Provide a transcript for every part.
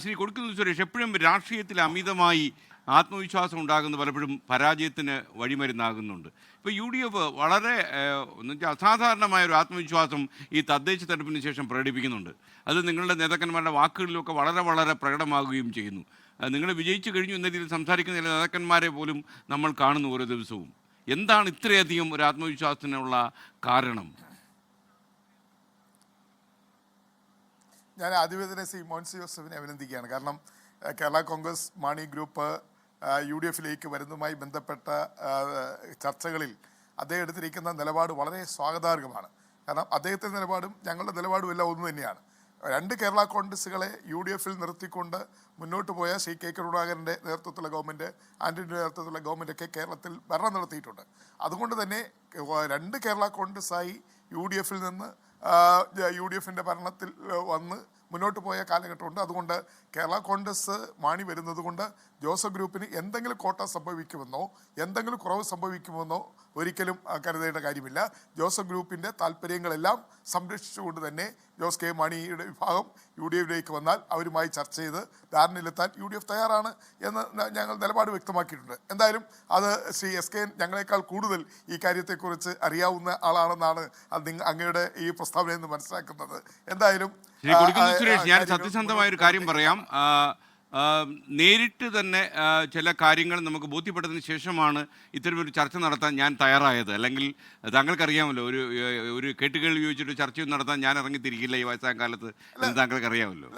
ശ്രീ കൊടുക്കുന്ന സുരേഷ്, എപ്പോഴും രാഷ്ട്രീയത്തിൽ അമിതമായി ആത്മവിശ്വാസം ഉണ്ടാകുന്ന പലപ്പോഴും പരാജയത്തിന് വഴിമരുന്നാകുന്നുണ്ട്. ഇപ്പോൾ യു ഡി എഫ് വളരെ എന്ന് വെച്ചാൽ അസാധാരണമായ ഒരു ആത്മവിശ്വാസം ഈ തദ്ദേശ തെരഞ്ഞെടുപ്പിന് ശേഷം പ്രകടിപ്പിക്കുന്നുണ്ട്. അത് നിങ്ങളുടെ നേതാക്കന്മാരുടെ വാക്കുകളിലൊക്കെ വളരെ വളരെ പ്രകടമാകുകയും ചെയ്യുന്നു. നിങ്ങൾ വിജയിച്ചു കഴിഞ്ഞു എന്ന രീതിയിൽ സംസാരിക്കുന്ന ചില നേതാക്കന്മാരെ പോലും നമ്മൾ കാണുന്നു ഓരോ ദിവസവും. എന്താണ് ഇത്രയധികം ഒരു ആത്മവിശ്വാസത്തിനുള്ള കാരണം? ഞാൻ ആദ്യമേ തന്നെ ശ്രീ മോൻസി ജോസഫിനെ അഭിനന്ദിക്കുകയാണ്. കാരണം കേരള കോൺഗ്രസ് മാണി ഗ്രൂപ്പ് UDF-ലേക്ക് വരുന്നതുമായി ബന്ധപ്പെട്ട ചർച്ചകളിൽ അദ്ദേഹം എടുത്തിരിക്കുന്ന നിലപാട് വളരെ സ്വാഗതാർഹമാണ്. കാരണം അദ്ദേഹത്തിൻ്റെ നിലപാടും ഞങ്ങളുടെ നിലപാടും എല്ലാം ഒന്ന് തന്നെയാണ്. രണ്ട് കേരള കോൺഗ്രസുകളെ UDF-ൽ നിർത്തിക്കൊണ്ട് മുന്നോട്ട് പോയ ശ്രീ കെ കരുണാകരൻ്റെ നേതൃത്വത്തിലുള്ള ഗവൺമെൻറ്, ആൻ്റണിയുടെ നേതൃത്വത്തിലുള്ള ഗവൺമെൻറ്റൊക്കെ കേരളത്തിൽ ഭരണം നടത്തിയിട്ടുണ്ട്. അതുകൊണ്ട് തന്നെ രണ്ട് കേരള കോൺഗ്രസ്സായി UDF-ൽ നിന്ന് UDF-ൻ്റെ ഭരണത്തിൽ വന്ന് മുന്നോട്ട് പോയ കാലഘട്ടമുണ്ട്. അതുകൊണ്ട് കേരള കോൺഗ്രസ് മാണി വരുന്നത് കൊണ്ട് ജോസഫ് ഗ്രൂപ്പിന് എന്തെങ്കിലും കോട്ട സംഭവിക്കുമെന്നോ എന്തെങ്കിലും കുറവ് സംഭവിക്കുമെന്നോ ഒരിക്കലും കരുതേണ്ട കാര്യമില്ല. ജോസഫ് ഗ്രൂപ്പിൻ്റെ താല്പര്യങ്ങളെല്ലാം സംരക്ഷിച്ചുകൊണ്ട് തന്നെ ജോസ് കെ മാണിയുടെ വിഭാഗം UDF-ലേക്ക് വന്നാൽ അവരുമായി ചർച്ച ചെയ്ത് ധാരണയിലെത്താൻ UDF തയ്യാറാണ് എന്ന് ഞങ്ങൾ നിലപാട് വ്യക്തമാക്കിയിട്ടുണ്ട്. എന്തായാലും അത് ശ്രീ SK ഞങ്ങളെക്കാൾ കൂടുതൽ ഈ കാര്യത്തെക്കുറിച്ച് അറിയാവുന്ന ആളാണെന്നാണ് അങ്ങയുടെ ഈ പ്രസ്താവനയിൽ നിന്ന് മനസ്സിലാക്കുന്നത്. എന്തായാലും സുരേഷ്, ഞാൻ സത്യസന്ധമായ ഒരു കാര്യം പറയാം. നേരിട്ട് തന്നെ ചില കാര്യങ്ങൾ നമുക്ക് ബോധ്യപ്പെട്ടതിന് ശേഷമാണ് ഇത്തരമൊരു ചർച്ച നടത്താൻ ഞാൻ തയ്യാറായത്. അല്ലെങ്കിൽ താങ്കൾക്കറിയാമല്ലോ, ഒരു കേട്ടുകേൾവി ചോദിച്ചിട്ട് ചർച്ചയൊന്നും നടത്താൻ ഞാൻ ഇറങ്ങിത്തിരിക്കില്ല ഈ വയസ്സാകാലത്ത് എന്ന് താങ്കൾക്കറിയാമല്ലോ.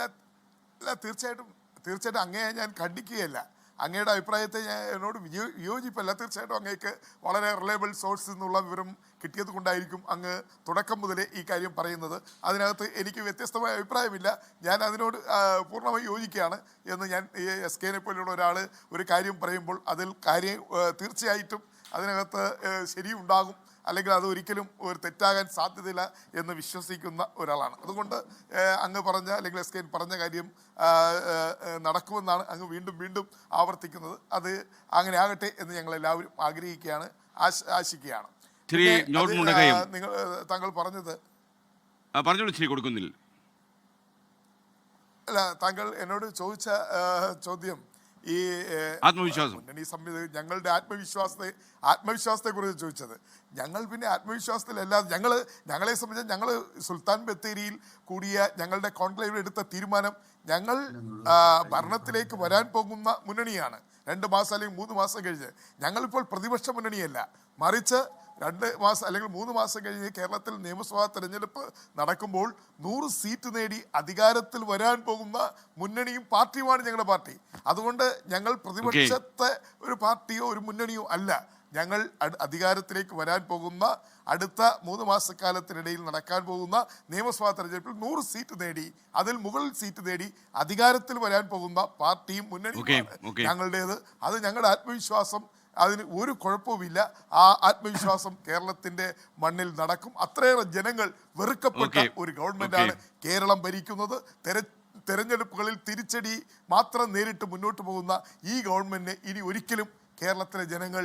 തീർച്ചയായിട്ടും അങ്ങയെ ഞാൻ ഖണ്ഡിക്കുകയല്ല. അങ്ങയുടെ അഭിപ്രായത്തെ എന്നോട് വിയോജിപ്പല്ല. തീർച്ചയായിട്ടും അങ്ങേക്ക് വളരെ റിലയബിൾ സോഴ്സിൽ നിന്നുള്ള വിവരം കിട്ടിയത് കൊണ്ടായിരിക്കും അങ്ങ് തുടക്കം മുതലേ ഈ കാര്യം പറയുന്നത്. അതിനകത്ത് എനിക്ക് വ്യത്യസ്തമായ അഭിപ്രായമില്ല. ഞാൻ അതിനോട് പൂർണ്ണമായി യോജിക്കുകയാണ് എന്ന് ഞാൻ SK പോലെയുള്ള ഒരാൾ ഒരു കാര്യം പറയുമ്പോൾ അതിൽ തീർച്ചയായിട്ടും അതിനകത്ത് ശരിയുണ്ടാകും, അല്ലെങ്കിൽ അത് ഒരിക്കലും ഒരു തെറ്റാകാൻ സാധ്യതയില്ല എന്ന് വിശ്വസിക്കുന്ന ഒരാളാണ്. അതുകൊണ്ട് അങ്ങ് പറഞ്ഞ അല്ലെങ്കിൽ SK പറഞ്ഞ കാര്യം നടക്കുമെന്നാണ് അങ്ങ് വീണ്ടും വീണ്ടും ആവർത്തിക്കുന്നത്. അത് അങ്ങനെ ആകട്ടെ എന്ന് ഞങ്ങൾ എല്ലാവരും ആഗ്രഹിക്കുകയാണ്, ആശിക്കുകയാണ്. നിങ്ങൾ താങ്കൾ പറഞ്ഞത് അല്ല, താങ്കൾ എന്നോട് ചോദിച്ച ചോദ്യം ഈ മുന്നണി ഞങ്ങളുടെ ആത്മവിശ്വാസത്തെ കുറിച്ച് ചോദിച്ചത്. ഞങ്ങൾ പിന്നെ ആത്മവിശ്വാസത്തിലല്ലാതെ ഞങ്ങളെ സംബന്ധിച്ച് ഞങ്ങൾ സുൽത്താൻ ബത്തേരിയിൽ കൂടിയ ഞങ്ങളുടെ കോൺക്ലേവിൽ എടുത്ത തീരുമാനം, ഞങ്ങൾ ഭരണത്തിലേക്ക് വരാൻ പോകുന്ന മുന്നണിയാണ്. 2 മാസം അല്ലെങ്കിൽ 3 മാസം കഴിഞ്ഞ് ഞങ്ങളിപ്പോൾ പ്രതിപക്ഷ മുന്നണിയല്ല, മറിച്ച് 2 മാസം അല്ലെങ്കിൽ 3 മാസം കഴിഞ്ഞ് കേരളത്തിൽ നിയമസഭാ തെരഞ്ഞെടുപ്പ് നടക്കുമ്പോൾ 100 സീറ്റ് നേടി അധികാരത്തിൽ വരാൻ പോകുന്ന മുന്നണിയും പാർട്ടിയുമാണ് ഞങ്ങളുടെ പാർട്ടി. അതുകൊണ്ട് ഞങ്ങൾ പ്രതിപക്ഷത്തെ ഒരു പാർട്ടിയോ ഒരു മുന്നണിയോ അല്ല. ഞങ്ങൾ അധികാരത്തിലേക്ക് വരാൻ പോകുന്ന അടുത്ത 3 മാസക്കാലത്തിനിടയിൽ നടക്കാൻ പോകുന്ന നിയമസഭാ തെരഞ്ഞെടുപ്പിൽ 100 സീറ്റ് നേടി അതിൽ മുകളിൽ സീറ്റ് നേടി അധികാരത്തിൽ വരാൻ പോകുന്ന പാർട്ടിയും മുന്നണിയുമാണ് ഞങ്ങളുടേത്. അത് ഞങ്ങളുടെ ആത്മവിശ്വാസം, അതിന് ഒരു കുഴപ്പവുമില്ല. ആ ആത്മവിശ്വാസം കേരളത്തിന്റെ മണ്ണിൽ നടക്കും. അത്രയേറെ ജനങ്ങൾ വെറുക്കപ്പെട്ട ഒരു ഗവൺമെന്റാണ് കേരളം ഭരിക്കുന്നത്. തെരഞ്ഞെടുപ്പുകളിൽ തിരിച്ചടി മാത്രം നേരിട്ട് മുന്നോട്ട് പോകുന്ന ഈ ഗവൺമെന്റിനെ ഇനി ഒരിക്കലും കേരളത്തിലെ ജനങ്ങൾ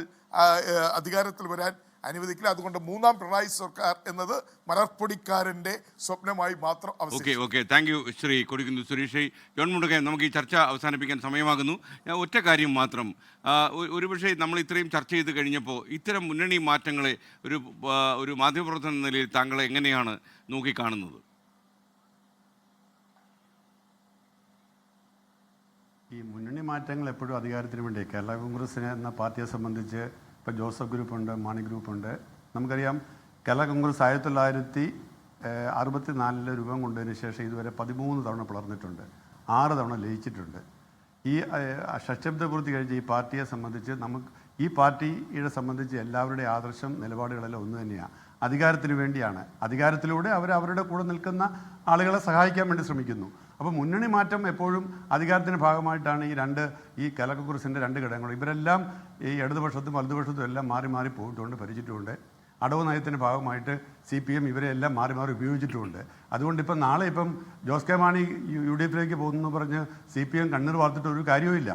അധികാരത്തിൽ വരാൻ അനുവദിക്കില്ല. അതുകൊണ്ട് 3ാം പിണറായി സർക്കാർ എന്നത് മലർപ്പൊടിക്കാരൻ്റെ സ്വപ്നമായി മാത്രം അവസാനിക്കും. Thank you Shri Kodikunnil Suresh. John Mundakan, നമുക്ക് ഈ ചർച്ച അവസാനിപ്പിക്കാൻ സമയമാകുന്നു. ഒറ്റ കാര്യം മാത്രം, ഒരുപക്ഷെ നമ്മൾ ഇത്രയും ചർച്ച ചെയ്ത് കഴിഞ്ഞപ്പോൾ ഇത്തരം മുന്നണി മാറ്റങ്ങളെ ഒരു മാധ്യമപ്രവർത്തന എന്ന നിലയിൽ താങ്കൾ എങ്ങനെയാണ് നോക്കിക്കാണുന്നത്? ഈ മുന്നണി മാറ്റങ്ങൾ എപ്പോഴും അധികാരത്തിന് വേണ്ടി, കേരള കോൺഗ്രസിനെ എന്ന പാർട്ടിയെ സംബന്ധിച്ച് ഇപ്പോൾ ജോസഫ് ഗ്രൂപ്പുണ്ട്, മാണി ഗ്രൂപ്പുണ്ട്. നമുക്കറിയാം കേരള കോൺഗ്രസ് 1964 രൂപം കൊണ്ടതിന് ശേഷം ഇതുവരെ 13 തവണ പിളർന്നിട്ടുണ്ട്, 6 തവണ ലയിച്ചിട്ടുണ്ട്. ഈ ഷഷ്ഠബ്ദപൂർത്തി കഴിഞ്ഞ ഈ പാർട്ടിയെ സംബന്ധിച്ച് ഈ പാർട്ടിയെ സംബന്ധിച്ച് എല്ലാവരുടെയും ആദർശം നിലപാടുകളെല്ലാം ഒന്ന് തന്നെയാണ്. അധികാരത്തിന് വേണ്ടിയാണ്. അധികാരത്തിലൂടെ അവരുടെ കൂടെ നിൽക്കുന്ന ആളുകളെ സഹായിക്കാൻ വേണ്ടി ശ്രമിക്കുന്നു. അപ്പോൾ മുന്നണി മാറ്റം എപ്പോഴും അധികാരത്തിൻ്റെ ഭാഗമായിട്ടാണ് ഈ കേരള കോൺഗ്രസിൻ്റെ 2 ഘടകങ്ങൾ. ഇവരെല്ലാം ഈ ഇടതുപക്ഷത്തും വലതുപക്ഷത്തും എല്ലാം മാറി മാറി പോയിട്ടുണ്ട്, ഭരിച്ചിട്ടുമുണ്ട്. അടവ് നയത്തിൻ്റെ ഭാഗമായിട്ട് CPM ഇവരെല്ലാം മാറി മാറി ഉപയോഗിച്ചിട്ടുമുണ്ട്. അതുകൊണ്ട് ഇപ്പം നാളെ ജോസ് കെ മാണി UDF-ലേക്ക് പോകുന്നു പറഞ്ഞ് CPM കണ്ണീർ വാർത്തിട്ട് ഒരു കാര്യവുമില്ല.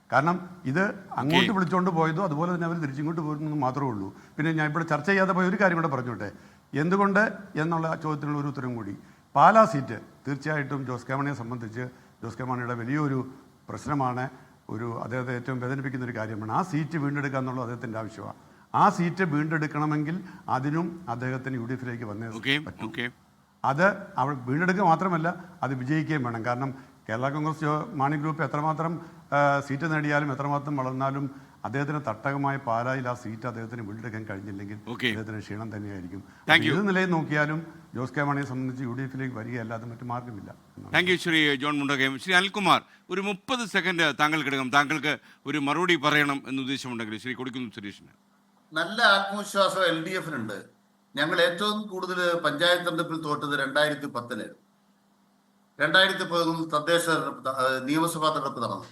കാരണം ഇത് അങ്ങോട്ട് വിളിച്ചുകൊണ്ട് പോയതും അതുപോലെ തന്നെ അവർ തിരിച്ചിങ്ങോട്ട് പോയിരുന്നു മാത്രമേ ഉള്ളൂ. പിന്നെ ഞാൻ ഇവിടെ ചർച്ച ചെയ്യാതെ പോയ ഒരു കാര്യം കൂടെ പറഞ്ഞോട്ടെ. എന്തുകൊണ്ട് എന്നുള്ള ചോദ്യത്തിനുള്ള ഒരു ഉത്തരം കൂടി. പാലാ സീറ്റ് തീർച്ചയായിട്ടും ജോസ് കെ മാണിയെ സംബന്ധിച്ച് ജോസ് കെ മാണിയുടെ വലിയൊരു പ്രശ്നമാണ്, അദ്ദേഹത്തെ ഏറ്റവും വേദനിപ്പിക്കുന്ന ഒരു കാര്യമാണ്. ആ സീറ്റ് വീണ്ടെടുക്കുക എന്നുള്ളത് അദ്ദേഹത്തിൻ്റെ ആവശ്യമാണ്. ആ സീറ്റ് വീണ്ടെടുക്കണമെങ്കിൽ അതിനും അദ്ദേഹത്തിന് UDF-ലേക്ക് വന്നേ പറ്റും. അത് വീണ്ടെടുക്കുക മാത്രമല്ല, അത് വിജയിക്കുകയും വേണം. കാരണം കേരള കോൺഗ്രസ് മാണി ഗ്രൂപ്പ് എത്രമാത്രം സീറ്റ് നേടിയാലും എത്രമാത്രം വളർന്നാലും അദ്ദേഹത്തിന് തട്ടകമായ പാലായിൽ ആ സീറ്റ് അദ്ദേഹത്തിന് വീണ്ടെടുക്കാൻ കഴിഞ്ഞില്ലെങ്കിൽ അദ്ദേഹത്തിന് ക്ഷീണം തന്നെയായിരിക്കും. ഏത് നിലയിൽ നോക്കിയാലും ജോസ് കെ മാണിയെ സംബന്ധിച്ച് UDF-ലേക്ക് വരികയല്ലാതെ മറ്റു മാർഗമില്ല. Thank you Shri John Mundakayam. Shri Anilkumar, ഒരു 30 സെക്കൻഡ് താങ്കൾക്കെടുക്കാം. താങ്കൾക്ക് ഒരു മറുപടി പറയണം എന്ന് ഉദ്ദേശമുണ്ടെങ്കിൽ ശ്രീ കൊടിക്കുന്നിൽ സുരേഷിന്. നല്ല ആത്മവിശ്വാസം LDF-നുണ്ട്. ഞങ്ങൾ ഏറ്റവും കൂടുതൽ പഞ്ചായത്ത് തെരഞ്ഞെടുപ്പിൽ തോറ്റത് 2010. 2011 തദ്ദേശ നിയമസഭാ തെരഞ്ഞെടുപ്പ് നടന്നു.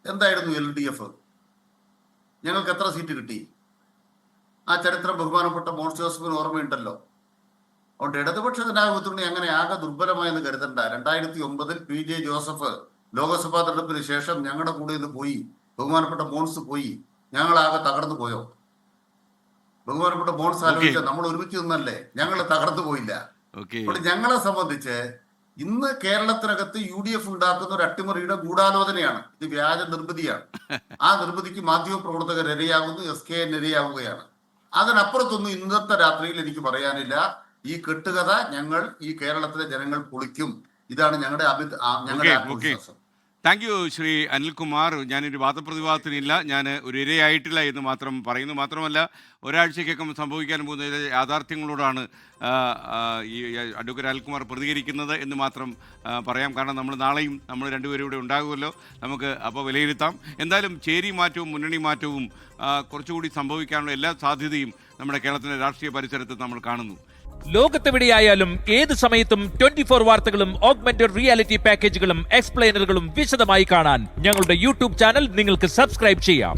എന്തായിരുന്നു LDF? ഞങ്ങൾക്ക് എത്ര സീറ്റ് കിട്ടി? ആ ചരിത്രം ബഹുമാനപ്പെട്ട മോൻസ് ജോസഫിന് ഓർമ്മയുണ്ടല്ലോ. അതുകൊണ്ട് ഇടതുപക്ഷ ജനാധിപത്യത്തിന് അങ്ങനെ ആകെ ദുർബലമായെന്ന് കരുതണ്ട. 2009 PJ ജോസഫ് ലോക്സഭാ തെരഞ്ഞെടുപ്പിന് ശേഷം ഞങ്ങളുടെ കൂടെ നിന്ന് പോയി, ബഹുമാനപ്പെട്ട മോൻസ് പോയി, ഞങ്ങളാകെ തകർന്നു പോയോ? ബഹുമാനപ്പെട്ട മോൻസ് ആലോചിച്ച നമ്മൾ ഒരുമിച്ച് നിന്നല്ലേ, ഞങ്ങൾ തകർന്നു പോയില്ല. അപ്പോൾ ഞങ്ങളെ സംബന്ധിച്ച് ഇന്ന് കേരളത്തിനകത്ത് UDF ഉണ്ടാക്കുന്ന ഒരു അട്ടിമറിയുടെ ഗൂഢാലോചനയാണ്. ഇത് വ്യാജ നിർമ്മിതിയാണ്. ആ നിർമ്മിതിക്ക് മാധ്യമപ്രവർത്തകർ ഇരയാകുന്നു, SKN ഇരയാവുകയാണ്. അതിനപ്പുറത്തൊന്നും ഇന്നത്തെ രാത്രിയിൽ എനിക്ക് പറയാനില്ല. ഈ കെട്ടുകഥ ഞങ്ങൾ ഈ കേരളത്തിലെ ജനങ്ങൾ പൊളിക്കും. ഇതാണ് ഞങ്ങളുടെ ആത്മവിശ്വാസം. Thank you Shri Anilkumar. ഞാനൊരു വാദപ്രതിവാദത്തിനില്ല, ഞാൻ ഒരു ഇരയായിട്ടില്ല എന്ന് മാത്രം പറയുന്നു. മാത്രമല്ല, ഒരാഴ്ചയ്ക്കകം സംഭവിക്കാൻ പോകുന്ന യാഥാർത്ഥ്യങ്ങളോടാണ് ഈ അഡ്വക്കേറ്റ് അനിൽകുമാർ പ്രതികരിക്കുന്നത് എന്ന് മാത്രം പറയാം. കാരണം നമ്മൾ നാളെയും നമ്മൾ രണ്ടുപേരും ഇവിടെ ഉണ്ടാകുമല്ലോ, നമുക്ക് അപ്പോൾ വിലയിരുത്താം. എന്തായാലും ചേരി മാറ്റവും മുന്നണി മാറ്റവും കുറച്ചുകൂടി സംഭവിക്കാനുള്ള എല്ലാ സാധ്യതയും നമ്മുടെ കേരളത്തിൻ്റെ രാഷ്ട്രീയ പരിസരത്ത് നമ്മൾ കാണുന്നു. ലോകത്തെവിടെയായാലും ഏത് സമയത്തും 24 വാർത്തകളും ഓഗ്മെന്റഡ് റിയാലിറ്റി പാക്കേജുകളും എക്സ്പ്ലെയിനറുകളും വിശദമായി കാണാൻ ഞങ്ങളുടെ YouTube ചാനൽ നിങ്ങൾക്ക് സബ്സ്ക്രൈബ് ചെയ്യാം.